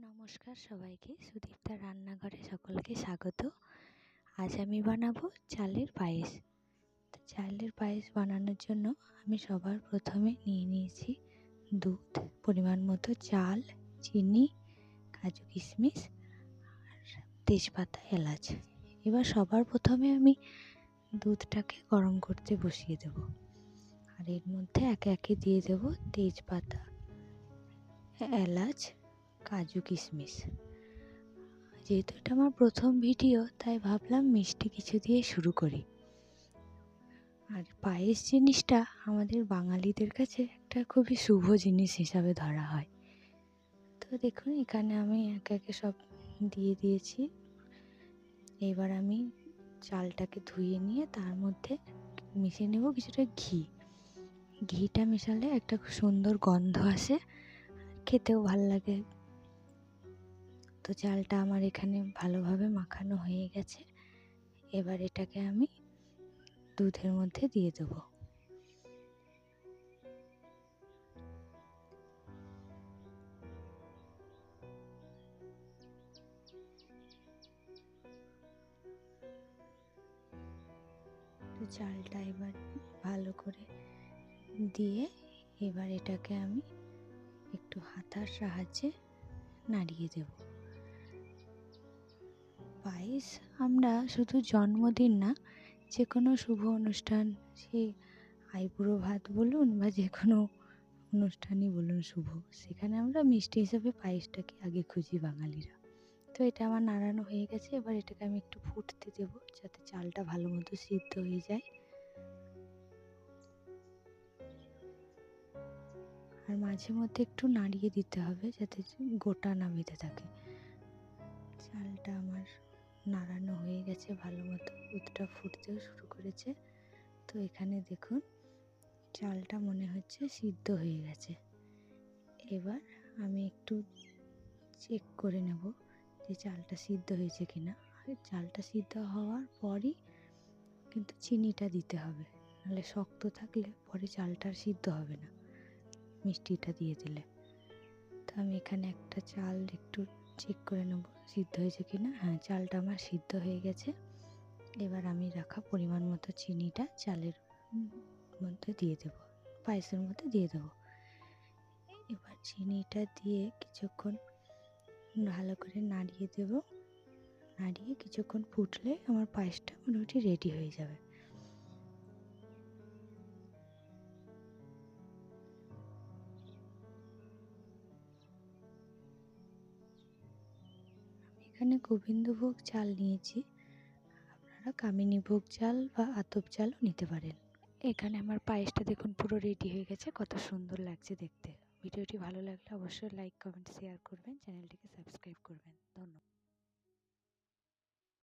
নমস্কার সবাইকে, সুদীপ্তার রান্নাঘরে সকলকে স্বাগত। আজ আমি বানাবো চালের পায়েস। চালের পায়েস বানানোর জন্য আমি সবার প্রথমে নিয়ে নিয়েছি দুধ, পরিমাণ মতো চাল, চিনি, কাজু কিশমিশ আর তেজপাতা, এলাচ। এবার সবার প্রথমে আমি দুধটাকে গরম করতে বসিয়ে দেব, আর এর মধ্যে একে একে দিয়ে দেব তেজপাতা, এলাচ, কাজু কিশমিশ। যেহেতু এটা আমার প্রথম ভিডিও, তাই ভাবলাম মিষ্টি কিছু দিয়ে শুরু করি। আর পায়েস জিনিসটা আমাদের বাঙালিদের কাছে একটা খুবই শুভ জিনিস হিসাবে ধরা হয়। তো দেখুন, এখানে আমি একে একে সব দিয়ে দিয়েছি। এবার আমি চালটাকে ধুয়ে নিয়ে তার মধ্যে মিশিয়ে নেব কিছুটা ঘি। ঘিটা মেশালে একটা খুব সুন্দর গন্ধ আসে, খেতেও ভালো লাগে। তো চালটা আমার এখানে ভালোভাবে মাখানো হয়ে গেছে। এবার এটাকে আমি দুধের মধ্যে দিয়ে দেব। তো চালটা এবার ভালো করে দিয়ে এবার এটাকে আমি একটু হাতার সাহায্যে নাড়িয়ে দেব। পায়েস আমরা শুধু জন্মদিন না, যে কোনো শুভ অনুষ্ঠান, সেই আইবুড়ো ভাত বলুন বা যে কোনো অনুষ্ঠানই বলুন শুভ, সেখানে আমরা মিষ্টি হিসাবে পায়েসটাকে আগে খুঁজি বাঙালিরা। তো এটা আমার নাড়ানো হয়ে গেছে। এবার এটাকে আমি একটু ফুটতে দেব, যাতে চালটা ভালো মতো সিদ্ধ হয়ে যায়। আর মাঝে মধ্যে একটু নাড়িয়ে দিতে হবে, যাতে গোটা না বেঁধে থাকে। চালটা আমার নাড়ানো হয়ে গেছে ভালো মতো, দুধটা ফুটতেও শুরু করেছে। তো এখানে দেখুন, চালটা মনে হচ্ছে সিদ্ধ হয়ে গেছে। এবার আমি একটু চেক করে নেব যে চালটা সিদ্ধ হয়েছে কিনা। আর চালটা সিদ্ধ হওয়ার পরই কিন্তু চিনিটা দিতে হবে, নাহলে শক্ত থাকলে পরে চালটা সিদ্ধ হবে না মিষ্টিটা দিয়ে দিলে। তো আমি এখানে একটা চাল একটু চেক করে নেব সিদ্ধ হয়েছে কিনা। হ্যাঁ, চালটা আমার সিদ্ধ হয়ে গেছে। এবার আমি রাখা পরিমাণ মতো চিনিটা চালের মধ্যে দিয়ে দেব, পায়েসের মধ্যে দিয়ে দেব। এবার চিনিটা দিয়ে কিছুক্ষণ ভালো করে নাড়িয়ে দেব। নাড়িয়ে কিছুক্ষণ ফুটলে আমার পায়েসটা মোটামুটি রেডি হয়ে যাবে। এখানে গোবিন্দভোগ চাল নিয়েছি, আপনারা কামিনীভোগ চাল বা আতপ চালও নিতে পারেন। এখানে আমার পায়েসটা দেখুন পুরো রেডি হয়ে গেছে, কত সুন্দর লাগছে দেখতে। ভিডিওটি ভালো লাগলে অবশ্যই লাইক, কমেন্ট, শেয়ার করবেন, চ্যানেলটিকে সাবস্ক্রাইব করবেন। ধন্যবাদ।